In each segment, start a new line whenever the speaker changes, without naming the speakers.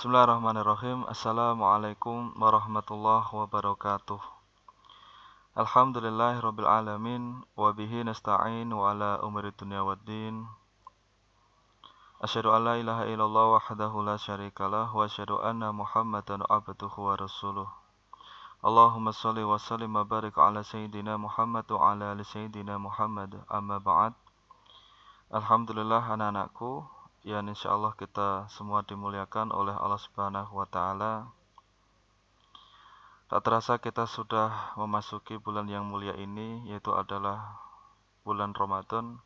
Bismillahirrahmanirrahim. Assalamualaikum warahmatullahi wabarakatuh. Alhamdulillahirabbil alamin wa bihi nasta'in wa ala umuri dunya waddin. Asyhadu an la ilaha illallah wahdahu la syarikalah wa asyhadu anna Muhammadan abduhu wa rasuluh. Allahumma shalli wa sallim wa barik ala sayyidina Muhammad wa ala ali sayyidina Muhammad. Amma ba'd. Alhamdulillah anak-anakku, yang insyaallah kita semua dimuliakan oleh Allah Subhanahu wa taala. Tak terasa kita sudah memasuki bulan yang mulia ini, yaitu adalah bulan Ramadan,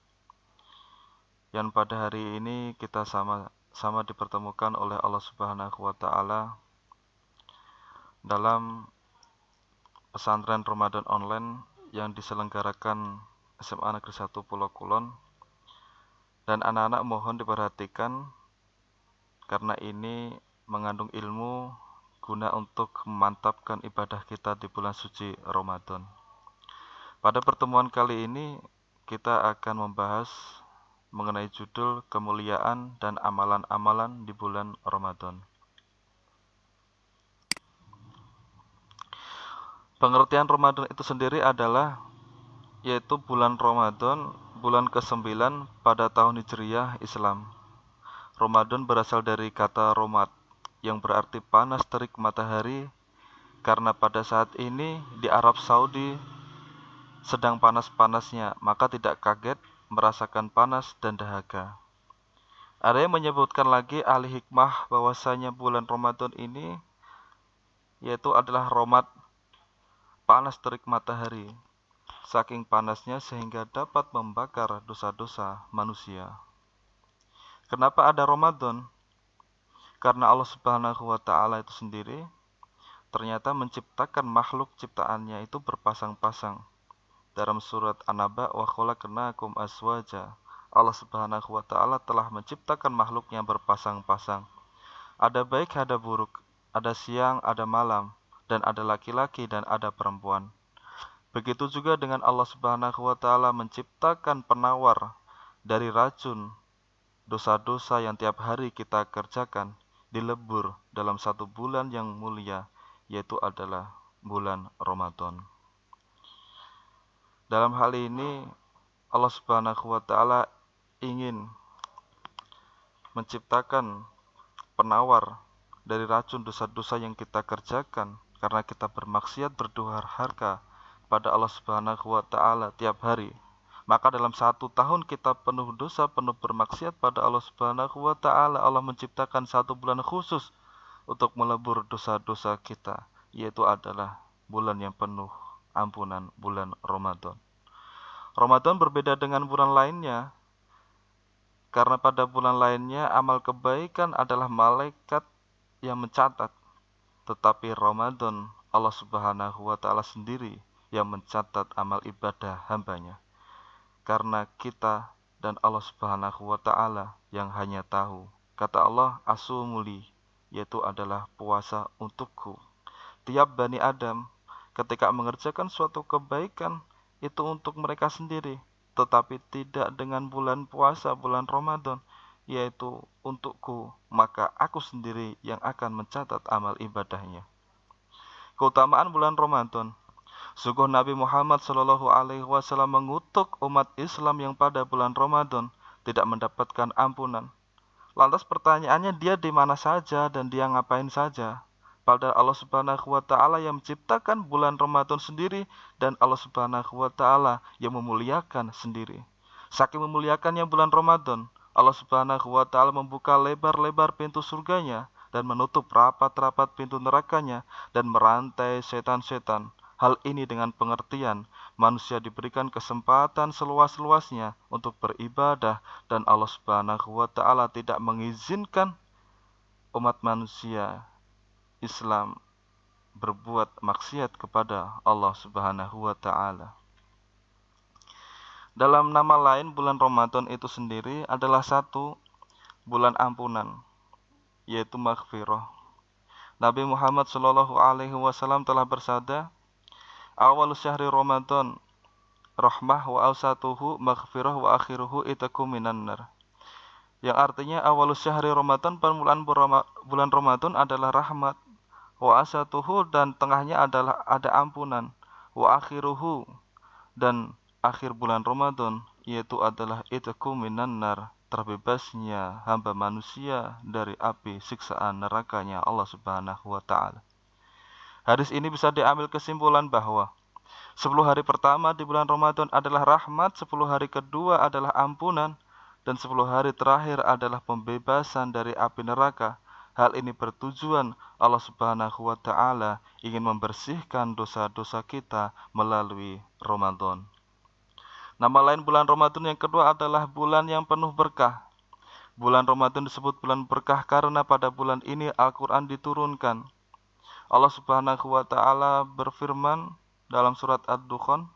yang pada hari ini kita sama-sama dipertemukan oleh Allah Subhanahu wa taala dalam pesantren Ramadan online yang diselenggarakan SMA Negeri 1 Pulau Kulon. Dan anak-anak mohon diperhatikan, karena ini mengandung ilmu guna untuk memantapkan ibadah kita di bulan suci Ramadan. Pada pertemuan kali ini kita akan membahas mengenai judul kemuliaan dan amalan-amalan di bulan Ramadan. Pengertian Ramadan itu sendiri adalah yaitu bulan Ramadan, bulan ke-9 pada tahun Hijriyah Islam. Ramadan berasal dari kata Romad, yang berarti panas terik matahari, karena pada saat ini di Arab Saudi sedang panas-panasnya, maka tidak kaget merasakan panas dan dahaga. Ada yang menyebutkan lagi ahli hikmah bahwasanya bulan Ramadan ini yaitu adalah Romad, panas terik matahari, saking panasnya sehingga dapat membakar dosa-dosa manusia. Kenapa ada Ramadan? Karena Allah Subhanahu wa taala itu sendiri ternyata menciptakan makhluk ciptaannya itu berpasang-pasang. Dalam surat An-Naba, wa khalaqnakum azwaja. Allah Subhanahu wa taala telah menciptakan makhluknya berpasang-pasang. Ada baik, ada buruk, ada siang, ada malam, dan ada laki-laki dan ada perempuan. Begitu juga dengan Allah Subhanahu wa taala menciptakan penawar dari racun dosa-dosa yang tiap hari kita kerjakan, dilebur dalam satu bulan yang mulia, yaitu adalah bulan Ramadan. Dalam hal ini Allah Subhanahu wa taala ingin menciptakan penawar dari racun dosa-dosa yang kita kerjakan karena kita bermaksiat berdurhaka pada Allah Subhanahu wa taala tiap hari. Maka dalam satu tahun kita penuh dosa, penuh bermaksiat pada Allah Subhanahu wa taala, Allah menciptakan satu bulan khusus untuk melebur dosa-dosa kita, yaitu adalah bulan yang penuh ampunan, bulan Ramadan. Ramadan berbeda dengan bulan lainnya, karena pada bulan lainnya amal kebaikan adalah malaikat yang mencatat, tetapi Ramadan Allah Subhanahu wa taala sendiri yang mencatat amal ibadah hambanya. Karena kita dan Allah Subhanahu wa taala yang hanya tahu. Kata Allah, asumuli, yaitu adalah puasa untukku. Tiap Bani Adam ketika mengerjakan suatu kebaikan itu untuk mereka sendiri, tetapi tidak dengan bulan puasa, bulan Ramadan, yaitu untukku, maka aku sendiri yang akan mencatat amal ibadahnya. Keutamaan bulan Ramadan. Sungguh Nabi Muhammad SAW mengutuk umat Islam yang pada bulan Ramadan tidak mendapatkan ampunan. Lantas pertanyaannya, dia di mana saja dan dia ngapain saja? Padahal Allah Subhanahu wa taala yang menciptakan bulan Ramadan sendiri dan Allah Subhanahu wa taala yang memuliakan sendiri. Saking memuliakannya bulan Ramadan, Allah Subhanahu wa taala membuka lebar-lebar pintu surganya dan menutup rapat-rapat pintu nerakanya dan merantai setan-setan. Hal ini dengan pengertian manusia diberikan kesempatan seluas-luasnya untuk beribadah dan Allah Subhanahu wa taala tidak mengizinkan umat manusia Islam berbuat maksiat kepada Allah Subhanahu wa taala. Dalam nama lain, bulan Ramadan itu sendiri adalah satu bulan ampunan, yaitu maghfirah. Nabi Muhammad SAW telah bersabda, awal syahri Ramadan rahmah wa awsatuhu maghfirah wa akhiruhu itakum minan nar. yang artinya awalus syahri Ramadan, permulaan bulan Ramadan adalah rahmat, wa asatuhu, dan tengahnya adalah ada ampunan, wa akhiruhu, dan akhir bulan Ramadan yaitu adalah itqu minan nar, terbebasnya hamba manusia dari api siksaan nerakanya Allah Subhanahu wa taala. Hadis ini bisa diambil kesimpulan bahwa 10 hari pertama di bulan Ramadan adalah rahmat, 10 hari kedua adalah ampunan, dan 10 hari terakhir adalah pembebasan dari api neraka. Hal ini bertujuan Allah Subhanahu wa taala ingin membersihkan dosa-dosa kita melalui Ramadan. Nama lain bulan Ramadan yang kedua adalah bulan yang penuh berkah. Bulan Ramadan disebut bulan berkah karena pada bulan ini Al-Quran diturunkan. Allah Subhanahu wa taala berfirman dalam surat Ad-Dukhan,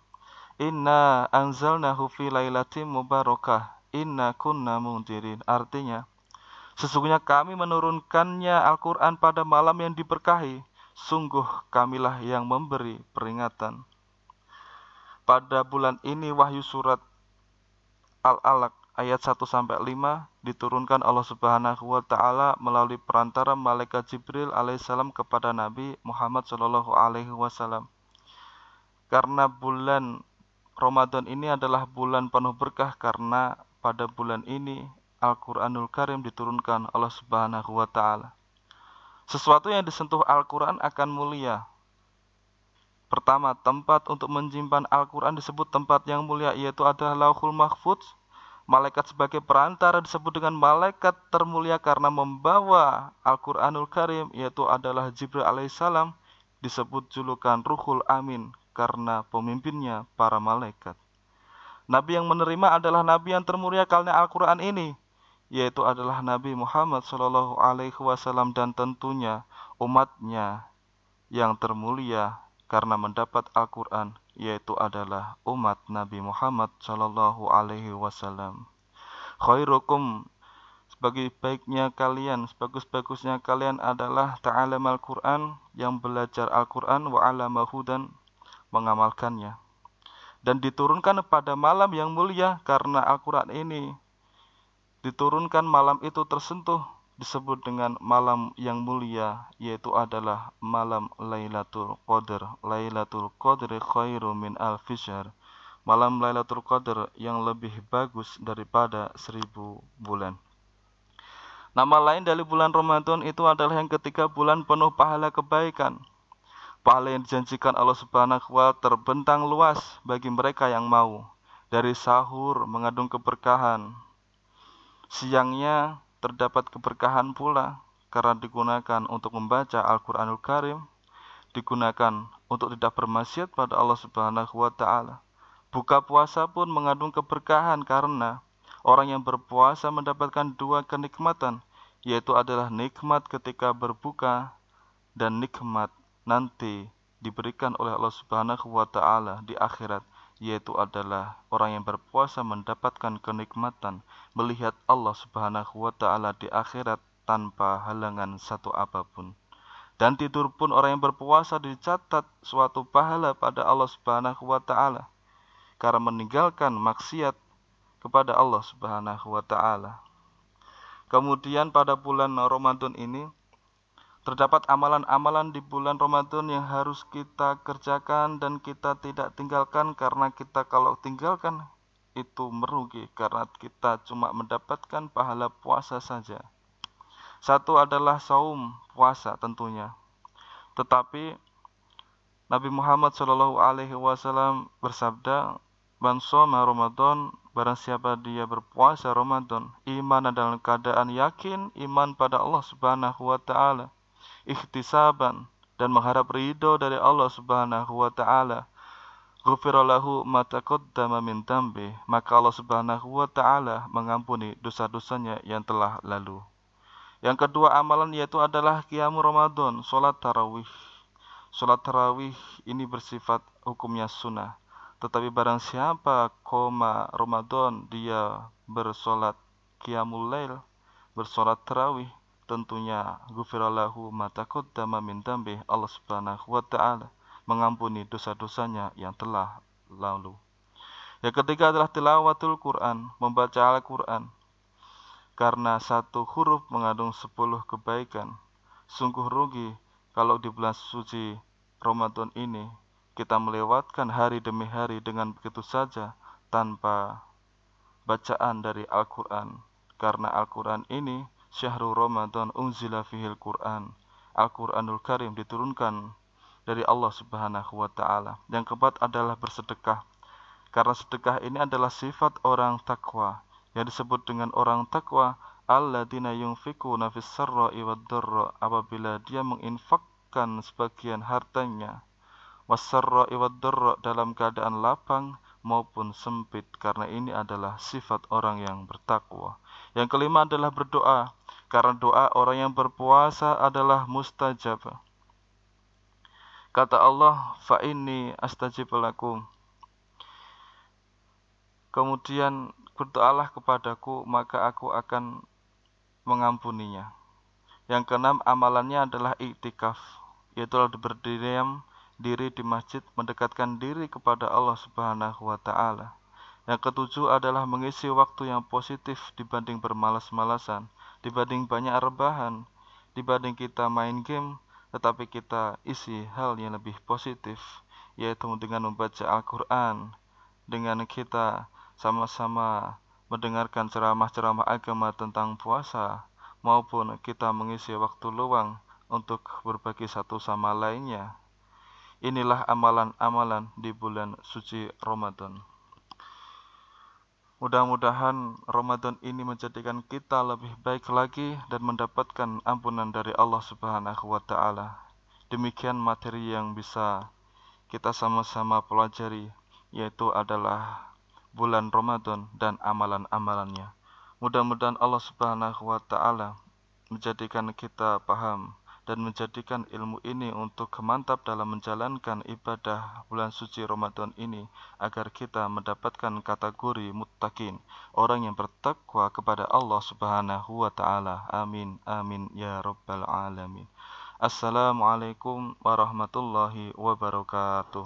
"Inna anzalnahu fi lailatin mubarakah, inna kunna mundirin." Artinya, sesungguhnya kami menurunkannya Al-Quran pada malam yang diberkahi, sungguh kamilah yang memberi peringatan. Pada bulan ini wahyu surat Al-Alaq ayat 1-5 diturunkan Allah Subhanahu wa taala melalui perantara malaikat Jibril alaihissalam kepada Nabi Muhammad sallallahu alaihi wasallam. Karena bulan Ramadan ini adalah bulan penuh berkah, karena pada bulan ini Al-Qur'anul Karim diturunkan Allah Subhanahu wa taala. Sesuatu yang disentuh Al-Qur'an akan mulia. Pertama, tempat untuk menyimpan Al-Qur'an disebut tempat yang mulia, yaitu adalah Lauhul Mahfudz. Malaikat sebagai perantara disebut dengan malaikat termulia karena membawa Al-Qur'anul Karim, yaitu adalah Jibril alaihissalam, disebut julukan Ruhul Amin karena pemimpinnya para malaikat. Nabi yang menerima adalah Nabi yang termulia karena Al-Quran ini, yaitu adalah Nabi Muhammad Shallallahu Alaihi Wasallam, dan tentunya umatnya yang termulia karena mendapat Al-Quran, yaitu adalah umat Nabi Muhammad Shallallahu Alaihi Wasallam. Khairukum, sebaik-baiknya kalian, sebagus-bagusnya kalian adalah ta'alam Al-Quran, yang belajar Al-Quran, wa alamahu, dan mengamalkannya. Dan diturunkan pada malam yang mulia, karena Al-Quran ini diturunkan malam itu tersentuh, disebut dengan malam yang mulia, yaitu adalah malam Lailatul Qadar. Lailatul Qadri khairu min alfi syahr. Malam Lailatul Qadar yang lebih bagus daripada 1000 bulan. Nama lain dari bulan Ramadan itu adalah yang ketiga, bulan penuh pahala kebaikan. Pahala yang dijanjikan Allah Subhanahu wa taala terbentang luas bagi mereka yang mau. Dari sahur mengandung keberkahan. Siangnya terdapat keberkahan pula karena digunakan untuk membaca Al-Qur'anul Karim, digunakan untuk tidak bermaksiat pada Allah Subhanahu wa taala. Buka puasa pun mengandung keberkahan karena orang yang berpuasa mendapatkan 2 kenikmatan, yaitu adalah nikmat ketika berbuka dan nikmat nanti diberikan oleh Allah Subhanahu wa taala di akhirat, yaitu adalah orang yang berpuasa mendapatkan kenikmatan melihat Allah Subhanahu wa taala di akhirat tanpa halangan satu apapun. Dan tidur pun orang yang berpuasa dicatat suatu pahala pada Allah Subhanahu wa taala karena meninggalkan maksiat kepada Allah Subhanahu wa taala. Kemudian pada bulan Ramadan ini terdapat amalan-amalan di bulan Ramadan yang harus kita kerjakan dan kita tidak tinggalkan, karena kita kalau tinggalkan itu merugi karena kita cuma mendapatkan pahala puasa saja. Satu adalah saum, puasa tentunya. Tetapi Nabi Muhammad Shallallahu Alaihi Wasallam bersabda, "Man shoma Ramadan, barang siapa dia berpuasa Ramadan, iman dalam keadaan yakin, iman pada Allah Subhanahu wa taala, ikhtisaban, dan mengharap ridho dari Allah Subhanahu wa taala, ghufira lahu ma taqaddama min dambi, maka Allah Subhanahu wa taala mengampuni dosa-dosanya yang telah lalu." Yang kedua amalan yaitu adalah qiyamul Ramadan, salat tarawih. Salat tarawih ini bersifat hukumnya sunnah, tetapi barang siapa qoma Ramadan dia bersolat qiyamul lail, bersolat tarawih, tentunya ghufirallahu ma taqaddama min dambi, Allah Subhanahu wa taala mengampuni dosa-dosanya yang telah lalu. Yang ketiga adalah tilawatul Quran, membaca Al-Quran. karena satu huruf mengandung 10 kebaikan. Sungguh rugi kalau di bulan suci Ramadan ini kita melewatkan hari demi hari dengan begitu saja tanpa bacaan dari Al-Quran. Karena Al-Quran ini syahrul Ramadan unzila fihil Quran. Al-Quranul Karim diturunkan dari Allah Subhanahu wa Ta'ala. Yang keempat adalah bersedekah. Karena sedekah ini adalah sifat orang takwa. Yang disebut dengan orang takwa, alladzina yunfikuna fis sarra'i wad dharra, apabila dia menginfakkan sebagian hartanya wasarra'i wad dharra, dalam keadaan lapang maupun sempit, karena ini adalah sifat orang yang bertakwa. Yang kelima adalah berdoa, karena doa orang yang berpuasa adalah mustajab. Kata Allah, fa inni astajib lakum. Kemudian berdoalah kepadaku, maka aku akan mengampuninya. Yang keenam amalannya adalah iktikaf, yaitu berdiam diri di masjid, mendekatkan diri kepada Allah Subhanahu wa Ta'ala. Yang ketujuh adalah mengisi waktu yang positif dibanding bermalas-malasan, dibanding banyak rebahan, dibanding kita main game, tetapi kita isi hal yang lebih positif, yaitu dengan membaca Al-Quran, dengan kita sama-sama mendengarkan ceramah-ceramah agama tentang puasa, maupun kita mengisi waktu luang untuk berbagi satu sama lainnya. Inilah amalan-amalan di bulan suci Ramadan. Mudah-mudahan Ramadan ini menjadikan kita lebih baik lagi dan mendapatkan ampunan dari Allah Subhanahu wa Ta'ala. Demikian materi yang bisa kita sama-sama pelajari, yaitu adalah bulan Ramadan dan amalan-amalannya. Mudah-mudahan Allah Subhanahu wa Ta'ala menjadikan kita paham dan menjadikan ilmu ini untuk mantap dalam menjalankan ibadah bulan suci Ramadan ini, agar kita mendapatkan kategori muttaqin, orang yang bertakwa kepada Allah Subhanahu wa Ta'ala. Amin amin ya rabbal alamin. Assalamualaikum warahmatullahi wabarakatuh.